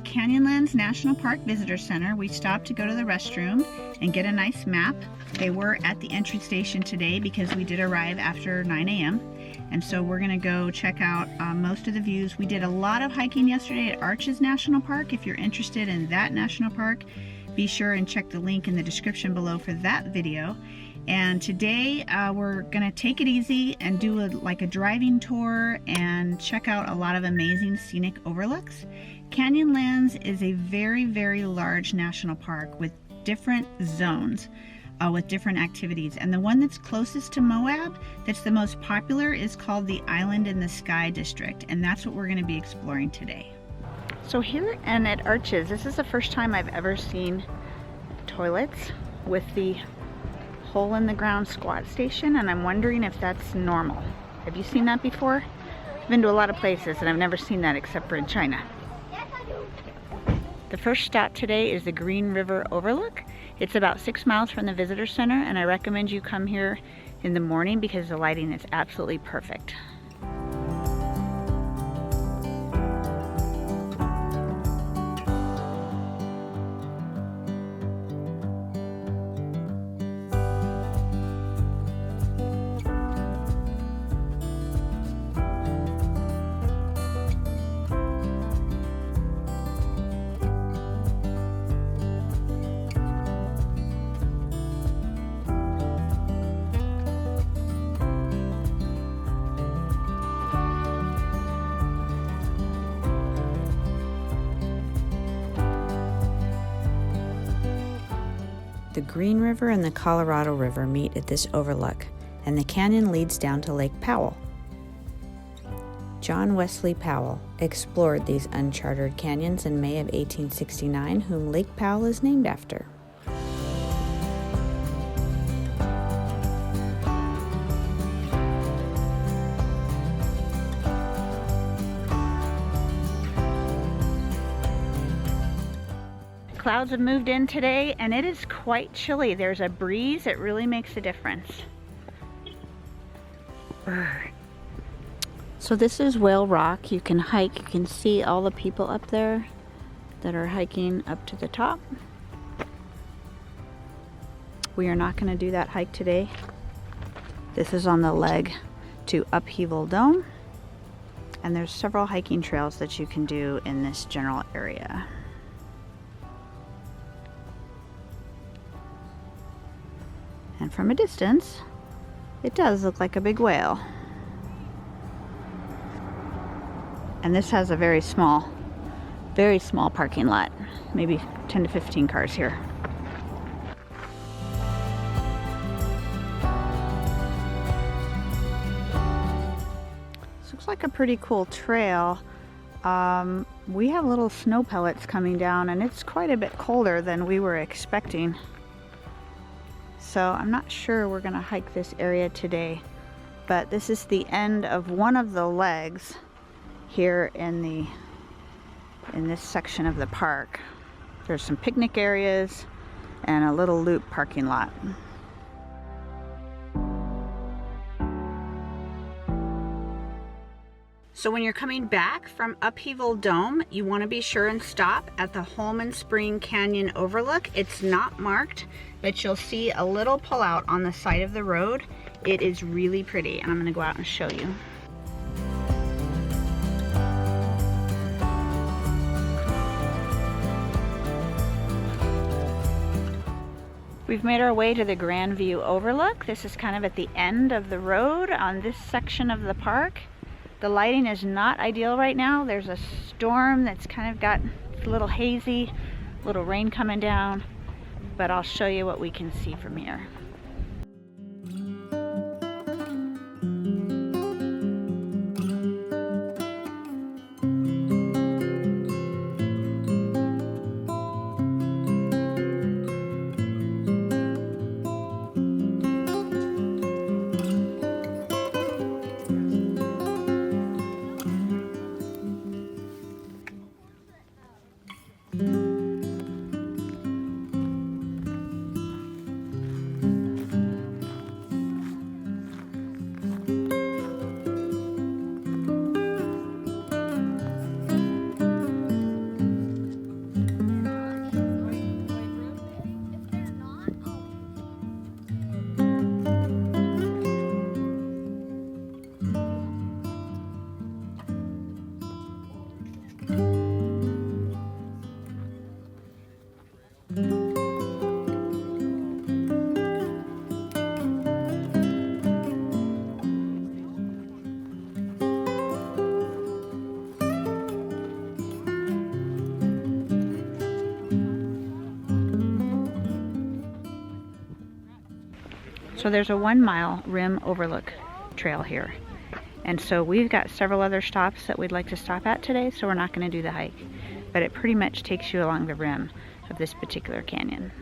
Canyonlands National Park Visitor Center. We stopped to go to the restroom and get a nice map. They were at the entry station today because we did arrive after 9 a.m. And so we're gonna go check out most of the views. We did a lot of hiking yesterday at Arches National Park. If you're interested in that national park, be sure and check the link in the description below for that video. And today we're gonna take it easy and do like a driving tour and check out a lot of amazing scenic overlooks. Canyonlands is a very, very large national park with different zones with different activities. And the one that's closest to Moab, that's the most popular, is called the Island in the Sky District. And that's what we're gonna be exploring today. So here and at Arches, this is the first time I've ever seen toilets with the hole in the ground squat station, and I'm wondering if that's normal. Have you seen that before? I've been to a lot of places and I've never seen that except for in China. The first stop today is the Green River Overlook. It's about 6 miles from the visitor center, and I recommend you come here in the morning because the lighting is absolutely perfect. The Green River and the Colorado River meet at this overlook, and the canyon leads down to Lake Powell. John Wesley Powell explored these uncharted canyons in May of 1869, whom Lake Powell is named after. Clouds have moved in today and it is quite chilly. There's a breeze, it really makes a difference. So this is Whale Rock. You can hike, you can see all the people up there that are hiking up to the top. We are not going to do that hike today. This is on the leg to Upheaval Dome, and there's several hiking trails that you can do in this general area. And from a distance, it does look like a big whale. And this has a very small parking lot. Maybe 10 to 15 cars here. This looks like a pretty cool trail. We have little snow pellets coming down and it's quite a bit colder than we were expecting. So I'm not sure we're gonna hike this area today, but this is the end of one of the legs here in this section of the park. There's some picnic areas and a little loop parking lot. So when you're coming back from Upheaval Dome, you want to be sure and stop at the Holeman Spring Canyon Overlook. It's not marked, but you'll see a little pullout on the side of the road. It is really pretty, and I'm going to go out and show you. We've made our way to the Grand View Overlook. This is kind of at the end of the road on this section of the park. The lighting is not ideal right now. There's a storm that's kind of got a little hazy, a little rain coming down, but I'll show you what we can see from here. So there's a 1 mile rim overlook trail here. And so we've got several other stops that we'd like to stop at today, so we're not going to do the hike. But it pretty much takes you along the rim of this particular canyon.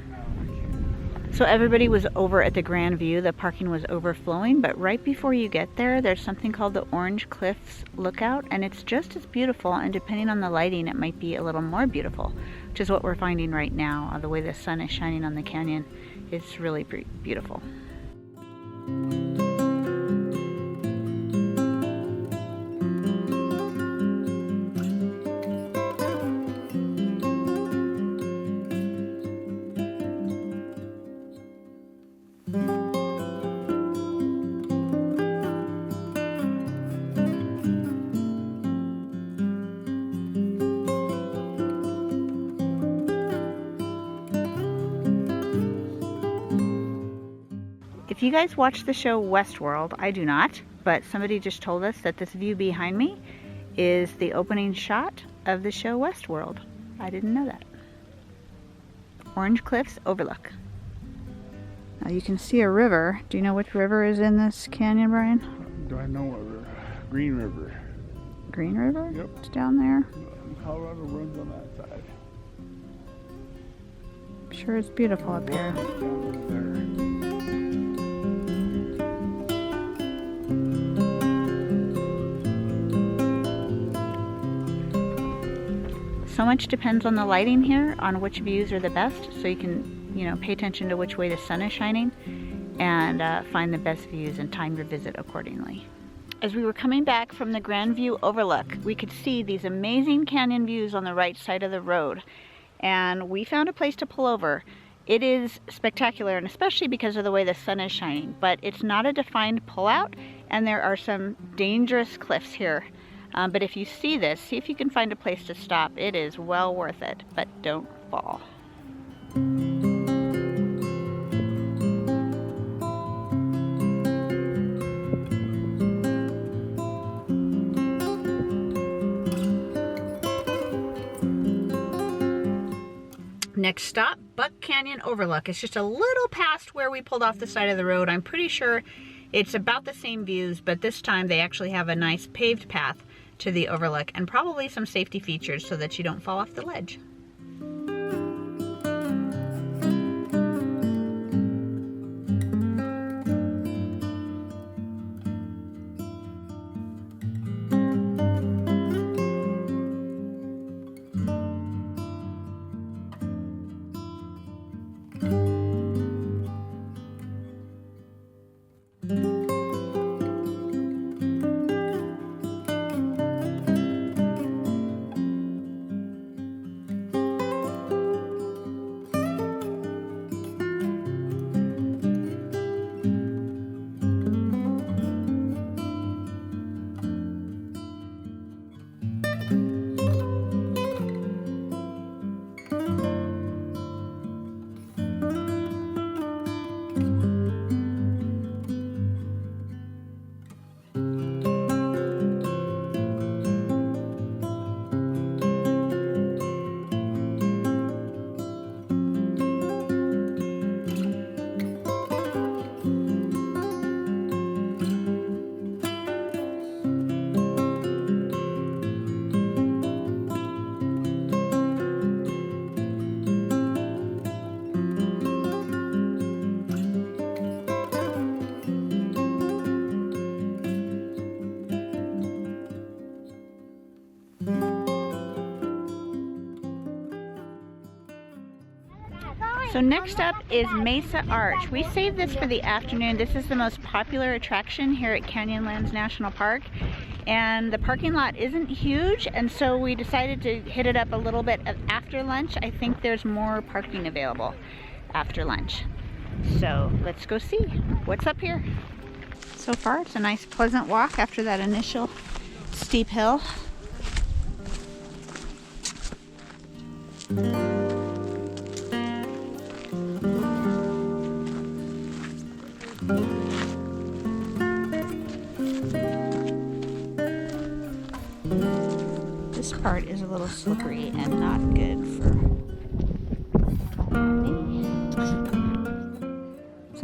So everybody was over at the Grand View. The parking was overflowing, but right before you get there, there's something called the Orange Cliffs Lookout, and it's just as beautiful, and depending on the lighting, it might be a little more beautiful, which is what we're finding right now. The way the sun is shining on the canyon, it's really beautiful. If you guys watch the show Westworld, I do not, but somebody just told us that this view behind me is the opening shot of the show Westworld. I didn't know that. Orange Cliffs Overlook. Now you can see a river. Do you know which river is in this canyon, Brian? Do I know what river? Green River. Green River? Yep. It's down there. Colorado runs on that side. I'm sure it's beautiful up here. Down there. So much depends on the lighting here, on which views are the best, so you can, pay attention to which way the sun is shining and find the best views and time your visit accordingly. As we were coming back from the Grand View Overlook, we could see these amazing canyon views on the right side of the road, and we found a place to pull over. It is spectacular, and especially because of the way the sun is shining, but it's not a defined pullout, and there are some dangerous cliffs here. But if you see this, see if you can find a place to stop. It is well worth it, but don't fall. Next stop, Buck Canyon Overlook. It's just a little past where we pulled off the side of the road. I'm pretty sure it's about the same views, but this time they actually have a nice paved path to the overlook and probably some safety features so that you don't fall off the ledge. So next up is Mesa Arch. We saved this for the afternoon. This is the most popular attraction here at Canyonlands National Park. And the parking lot isn't huge, and so we decided to hit it up a little bit after lunch. I think there's more parking available after lunch. So let's go see what's up here. So far it's a nice pleasant walk after that initial steep hill. This part is a little slippery and not good for me.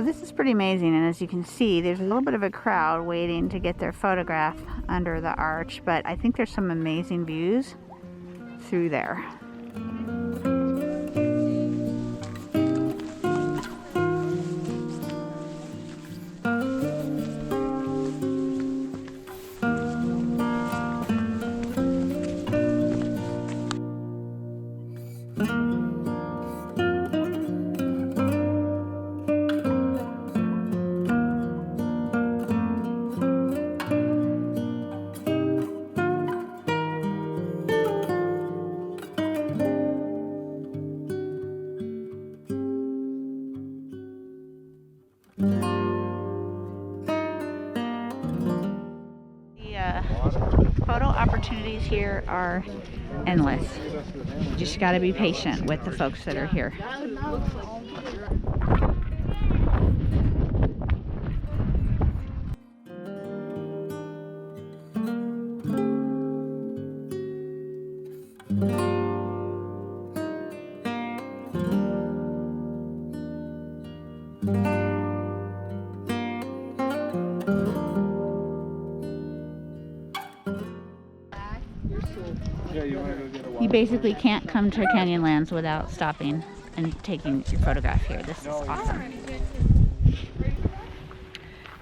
So this is pretty amazing, and as you can see, there's a little bit of a crowd waiting to get their photograph under the arch, but I think there's some amazing views through there. Photo opportunities here are endless. You just got to be patient with the folks that are here. You basically can't come to Canyonlands without stopping and taking your photograph here. This is awesome.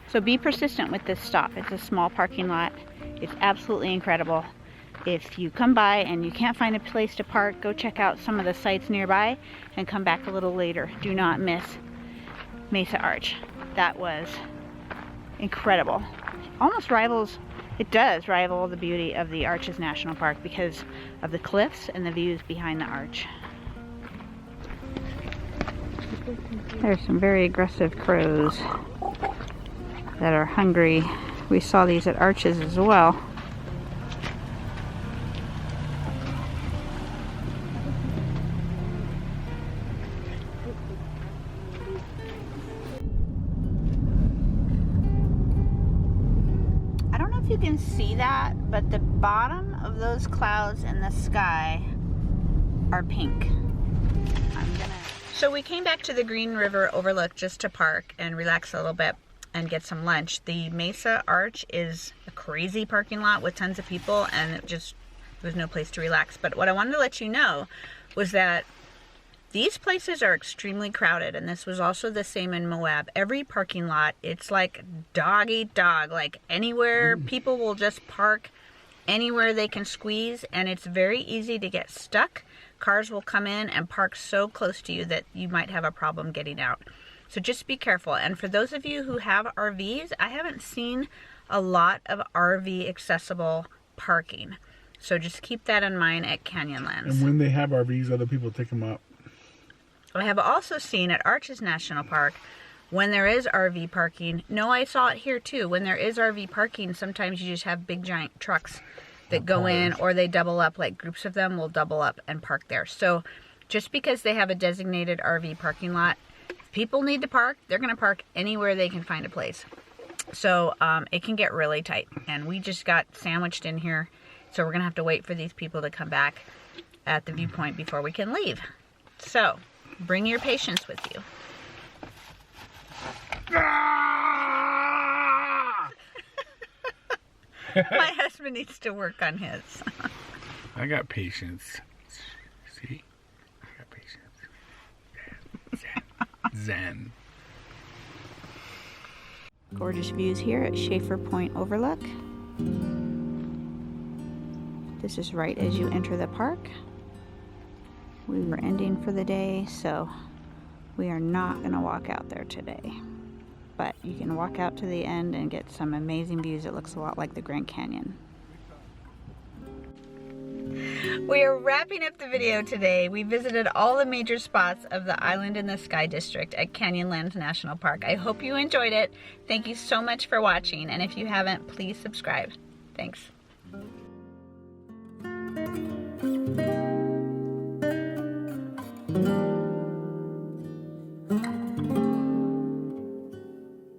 So be persistent with this stop. It's a small parking lot. It's absolutely incredible. If you come by and you can't find a place to park, go check out some of the sites nearby and come back a little later. Do not miss Mesa Arch. That was incredible. Almost rivals. It does rival the beauty of the Arches National Park because of the cliffs and the views behind the arch. There's some very aggressive crows that are hungry. We saw these at Arches as well. You can see that, but the bottom of those clouds in the sky are pink. So we came back to the Green River Overlook just to park and relax a little bit and get some lunch. The Mesa Arch is a crazy parking lot with tons of people, and there was no place to relax. But what I wanted to let you know was that these places are extremely crowded, and this was also the same in Moab. Every parking lot, it's like dog eat dog. Like anywhere, people will just park anywhere they can squeeze, and it's very easy to get stuck. Cars will come in and park so close to you that you might have a problem getting out. So just be careful. And for those of you who have RVs, I haven't seen a lot of RV accessible parking. So just keep that in mind at Canyonlands. And when they have RVs, other people take them up. I have also seen at Arches National Park, when there is RV parking, I saw it here too, when there is RV parking, sometimes you just have big giant trucks that go in, or they double up, like groups of them will double up and park there. So just because they have a designated RV parking lot, if people need to park, they're going to park anywhere they can find a place. So it can get really tight, and we just got sandwiched in here, so we're going to have to wait for these people to come back at the viewpoint before we can leave. So bring your patience with you. My husband needs to work on his. I got patience. See? I got patience. Zen. Gorgeous views here at Shafer Point Overlook. This is right as you enter the park. We were ending for the day, so we are not going to walk out there today. But you can walk out to the end and get some amazing views. It looks a lot like the Grand Canyon. We are wrapping up the video today. We visited all the major spots of the Island in the Sky District at Canyonlands National Park. I hope you enjoyed it. Thank you so much for watching, and if you haven't, please subscribe. Thanks.